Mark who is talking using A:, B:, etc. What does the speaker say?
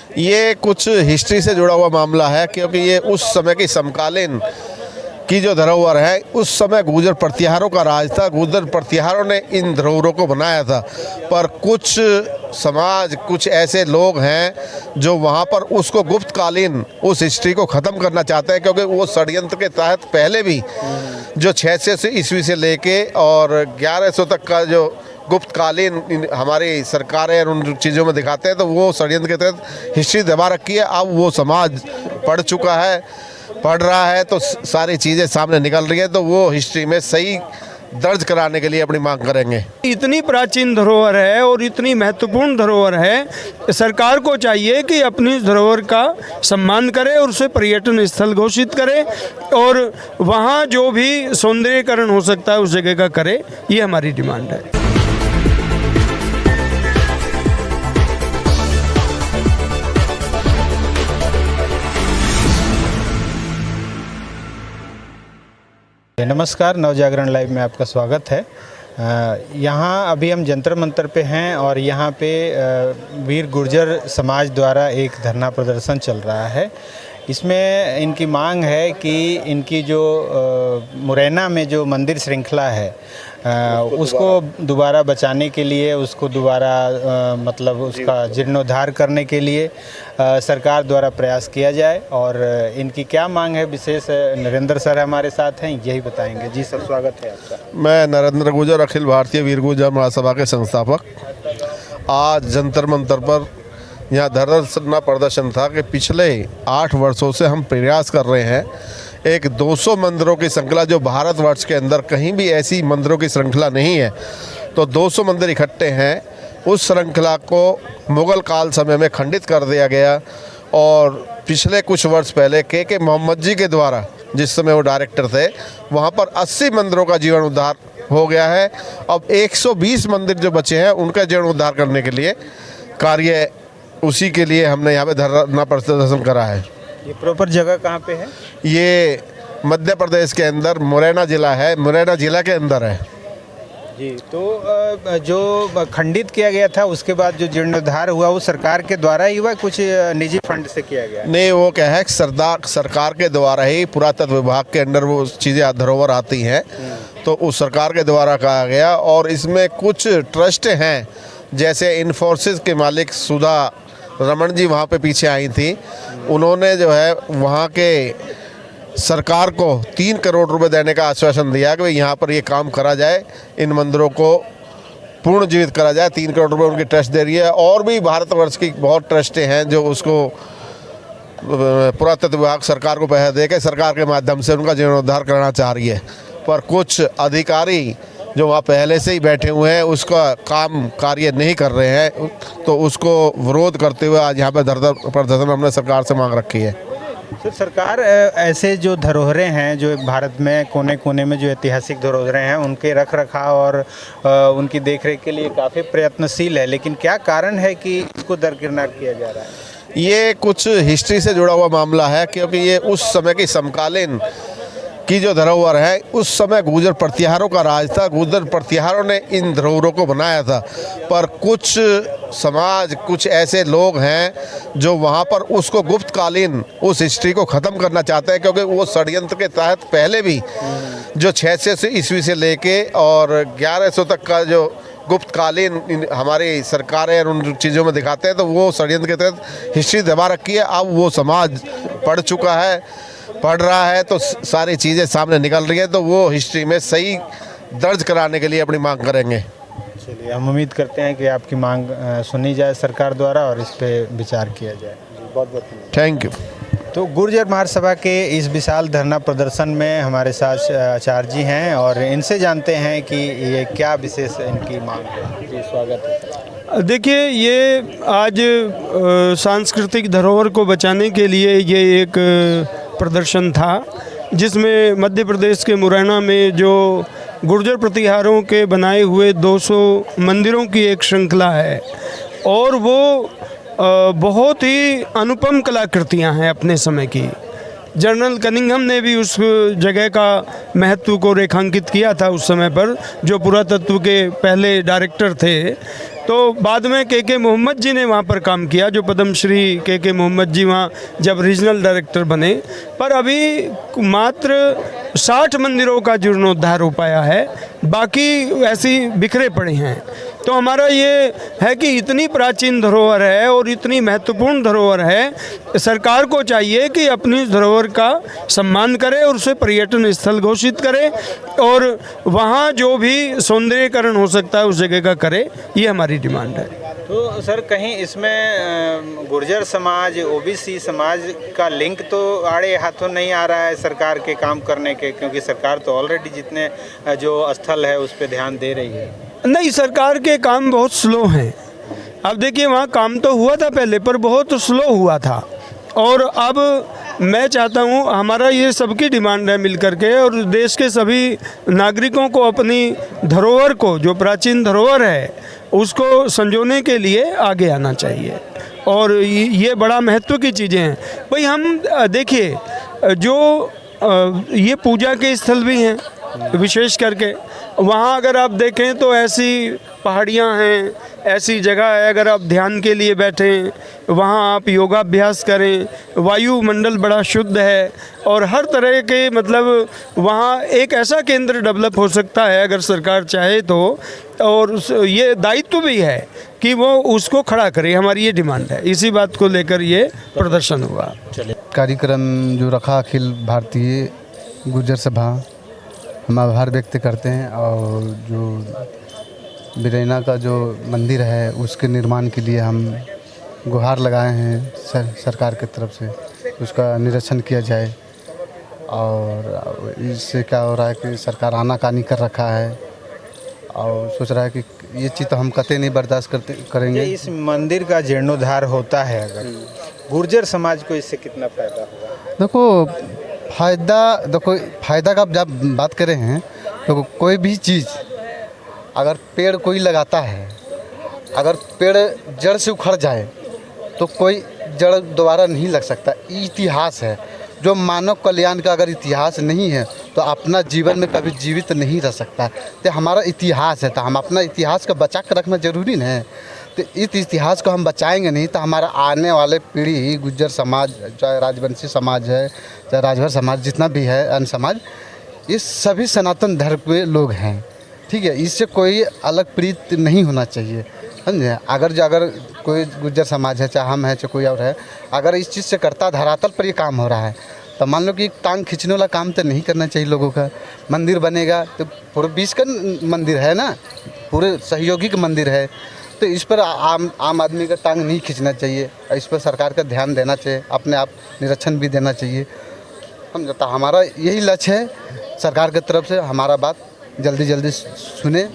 A: ये कुछ हिस्ट्री से जुड़ा हुआ मामला है, क्योंकि ये उस समय की समकालीन की जो धरोहर है, उस समय गुर्जर प्रतिहारों का राज था। गुर्जर प्रतिहारों ने इन धरोहरों को बनाया था, पर कुछ समाज, कुछ ऐसे लोग हैं जो वहाँ पर उसको गुप्तकालीन उस हिस्ट्री को ख़त्म करना चाहते हैं, क्योंकि वो षड्यंत्र के तहत पहले भी जो 600 ईस्वी से लेके और 1100 तक का जो गुप्तकालीन हमारी सरकारें उन चीज़ों में दिखाते हैं, तो वो षड्यंत्र के तहत हिस्ट्री दबा रखी है। अब वो समाज पढ़ रहा है, तो सारी चीज़ें सामने निकल रही है, तो वो हिस्ट्री में सही दर्ज कराने के लिए अपनी मांग करेंगे।
B: इतनी प्राचीन धरोहर है और इतनी महत्वपूर्ण धरोहर है, सरकार को चाहिए कि अपनी धरोहर का सम्मान करे और उसे पर्यटन स्थल घोषित करे और वहाँ जो भी सौंदर्यीकरण हो सकता है उस जगह का करे। ये हमारी डिमांड है।
C: नमस्कार, नवजागरण लाइव में आपका स्वागत है। यहाँ अभी हम जंतर मंतर पे हैं और यहाँ पे वीर गुर्जर समाज द्वारा एक धरना प्रदर्शन चल रहा है। इसमें इनकी मांग है कि इनकी जो मुरैना में जो मंदिर श्रृंखला है उसको दोबारा बचाने के लिए, उसको दोबारा मतलब उसका जीर्णोद्धार करने के लिए सरकार द्वारा प्रयास किया जाए। और इनकी क्या मांग है, विशेष नरेंद्र सर हमारे साथ हैं, यही बताएंगे। जी सर, स्वागत है आपका।
A: मैं नरेंद्र गुर्जर, अखिल भारतीय वीर गुर्जर महासभा के संस्थापक। आज जंतर मंतर पर यहाँ धरना प्रदर्शन था कि पिछले 8 वर्षों से हम प्रयास कर रहे हैं एक 200 मंदिरों की श्रृंखला, जो भारतवर्ष के अंदर कहीं भी ऐसी मंदिरों की श्रृंखला नहीं है, तो 200 मंदिर इकट्ठे हैं। उस श्रृंखला को मुग़ल काल समय में खंडित कर दिया गया और पिछले कुछ वर्ष पहले के मोहम्मद जी के द्वारा, जिस समय वो डायरेक्टर थे, वहाँ पर 80 मंदिरों का जीर्णोद्धार हो गया है। अब 120 मंदिर जो बचे हैं उनका जीर्णोद्धार करने के लिए कार्य, उसी के लिए हमने यहाँ पे धरना प्रदर्शन करा है।
C: ये प्रॉपर जगह कहाँ पे है?
A: ये मध्य प्रदेश के अंदर मुरैना ज़िला है, मुरैना ज़िला के अंदर है
C: जी। तो जो खंडित किया गया था उसके बाद जो जीर्णोद्धार हुआ वो सरकार के द्वारा ही हुआ, कुछ निजी फंड से किया गया?
A: नहीं, वो क्या है, सरकार के द्वारा ही, पुरातत्व विभाग के अंदर वो चीज़ें धरोहर आती हैं, तो उस सरकार के द्वारा कहा गया। और इसमें कुछ ट्रस्ट हैं, जैसे इन्फोसिस के मालिक सुधा रमन जी वहाँ पे पीछे आई थी, उन्होंने जो है वहाँ के सरकार को 3 करोड़ रुपए देने का आश्वासन दिया कि यहाँ पर ये काम करा जाए, इन मंदिरों को पुनर्जीवित करा जाए। 3 करोड़ रुपए उनकी ट्रस्ट दे रही है। और भी भारतवर्ष की बहुत ट्रस्टें हैं जो उसको पुरातत्व विभाग सरकार को पैसा दे के सरकार के माध्यम से उनका जीर्णोद्धार करना चाह रही है, पर कुछ अधिकारी जो वहाँ पहले से ही बैठे हुए हैं उसका काम कार्य नहीं कर रहे हैं, तो उसको विरोध करते हुए आज यहाँ पर धरना प्रदर्शन हमने सरकार से मांग रखी है।
C: सर, सरकार ऐसे जो धरोहरें हैं, जो भारत में कोने कोने में जो ऐतिहासिक धरोहरें हैं, उनके रख रखाव और उनकी देखरेख के लिए काफ़ी प्रयत्नशील है, लेकिन क्या कारण है कि इसको दरकिनार किया जा रहा है?
A: ये कुछ हिस्ट्री से जुड़ा हुआ मामला है, क्योंकि ये उस समय की समकालीन की जो धरोहर है, उस समय गुर्जर प्रतिहारों का राज था। गुर्जर प्रतिहारों ने इन धरोहरों को बनाया था, पर कुछ समाज, कुछ ऐसे लोग हैं जो वहाँ पर उसको गुप्तकालीन उस हिस्ट्री को ख़त्म करना चाहते हैं, क्योंकि वो षड्यंत्र के तहत पहले भी जो 600 ईस्वी से लेके और 1100 तक का जो गुप्तकालीन हमारी सरकारें उन चीज़ों में दिखाते हैं, तो वो षड्यंत्र के तहत हिस्ट्री दबा रखी है। अब वो समाज पढ़ रहा है, तो सारी चीज़ें सामने निकल रही है, तो वो हिस्ट्री में सही दर्ज कराने के लिए अपनी मांग करेंगे।
C: चलिए, हम उम्मीद करते हैं कि आपकी मांग सुनी जाए सरकार द्वारा और इस पे विचार किया जाए। बहुत बहुत
A: थैंक यू।
C: तो गुर्जर महासभा के इस विशाल धरना प्रदर्शन में हमारे साथ आचार्य जी हैं और इनसे जानते हैं कि ये क्या विशेष इनकी मांग है। जी, स्वागत है।
B: देखिए, ये आज सांस्कृतिक धरोहर को बचाने के लिए ये एक प्रदर्शन था, जिसमें मध्य प्रदेश के मुरैना में जो गुर्जर प्रतिहारों के बनाए हुए 200 मंदिरों की एक श्रृंखला है और वो बहुत ही अनुपम कलाकृतियां हैं अपने समय की। जनरल कनिंघम ने भी उस जगह का महत्व को रेखांकित किया था उस समय पर, जो पुरातत्व के पहले डायरेक्टर थे। तो बाद में के मोहम्मद जी ने वहाँ पर काम किया, जो पद्मश्री के मोहम्मद जी वहाँ जब रीजनल डायरेक्टर बने। पर अभी मात्र 60 मंदिरों का जीर्णोद्धार हो पाया है, बाकी ऐसी बिखरे पड़े हैं। तो हमारा ये है कि इतनी प्राचीन धरोहर है और इतनी महत्वपूर्ण धरोहर है, सरकार को चाहिए कि अपनी धरोहर का सम्मान करे और उसे पर्यटन स्थल घोषित करे और वहाँ जो भी सौंदर्यीकरण हो सकता है उस जगह का करे। ये हमारी डिमांड है।
C: तो सर कहीं इसमें गुर्जर समाज, ओबीसी समाज का लिंक तो आड़े हाथों नहीं आ रहा है सरकार के काम करने के, क्योंकि सरकार तो ऑलरेडी जितने जो स्थल है उस पर ध्यान दे रही है।
B: नहीं, सरकार के काम बहुत स्लो हैं। अब देखिए, वहाँ काम तो हुआ था पहले, पर बहुत स्लो हुआ था। और अब मैं चाहता हूँ, हमारा ये सबकी डिमांड है मिल करके, और देश के सभी नागरिकों को अपनी धरोहर को, जो प्राचीन धरोहर है, उसको संजोने के लिए आगे आना चाहिए। और ये बड़ा महत्व की चीज़ें हैं भाई। हम देखिए, जो ये पूजा के स्थल भी हैं, विशेष करके वहाँ अगर आप देखें तो ऐसी पहाड़ियाँ हैं, ऐसी जगह है, अगर आप ध्यान के लिए बैठें, वहाँ आप योगाभ्यास करें, वायुमंडल बड़ा शुद्ध है और हर तरह के मतलब वहाँ एक ऐसा केंद्र डेवलप हो सकता है अगर सरकार चाहे तो। और ये दायित्व भी है कि वो उसको खड़ा करे। हमारी ये डिमांड है, इसी बात को लेकर ये प्रदर्शन हुआ।
D: कार्यक्रम जो रखा अखिल भारतीय गुर्जर सभा, हम आभार व्यक्त करते हैं। और जो बिरैना का जो मंदिर है उसके निर्माण के लिए हम गुहार लगाए हैं सरकार की तरफ से, उसका निरीक्षण किया जाए। और इससे क्या हो रहा है कि सरकार आनाकानी कर रखा है और सोच रहा है कि ये चीज़ तो हम कतई नहीं बर्दाश्त करेंगे।
C: इस मंदिर का जीर्णोद्धार होता है, अगर गुर्जर समाज को इससे कितना फायदा होगा?
D: देखो फ़ायदा का जब बात करें हैं तो कोई भी चीज़, अगर पेड़ कोई लगाता है, अगर पेड़ जड़ से उखड़ जाए तो कोई जड़ दोबारा नहीं लग सकता। इतिहास है, जो मानव कल्याण का अगर इतिहास नहीं है तो अपना जीवन में कभी जीवित नहीं रह सकता। तो हमारा इतिहास है, तो हम अपना इतिहास को बचा कर रखना जरूरी है। तो इस इतिहास को हम बचाएंगे नहीं तो हमारा आने वाले पीढ़ी, गुज्जर समाज, चाहे राजवंशी समाज है, चाहे राजभर समाज, जितना भी है अन्य समाज, ये सभी सनातन धर्म के लोग हैं। ठीक है, इससे कोई अलग प्रीत नहीं होना चाहिए, समझे। अगर कोई गुज्जर समाज है, चाहे हम हैं, चाहे कोई और है, अगर इस चीज़ से करता धरातल पर ये काम हो रहा है तो मान लो कि टांग खींचने वाला काम तो नहीं करना चाहिए लोगों का। मंदिर बनेगा तो पूरे 20 का मंदिर है ना, पूरे सहयोगी का मंदिर है, तो इस पर आम आदमी का टांग नहीं खींचना चाहिए। इस पर सरकार का ध्यान देना चाहिए, अपने आप निरीक्षण भी देना चाहिए। हम जाता हमारा यही लक्ष्य है, सरकार की तरफ से हमारा बात जल्दी सुने।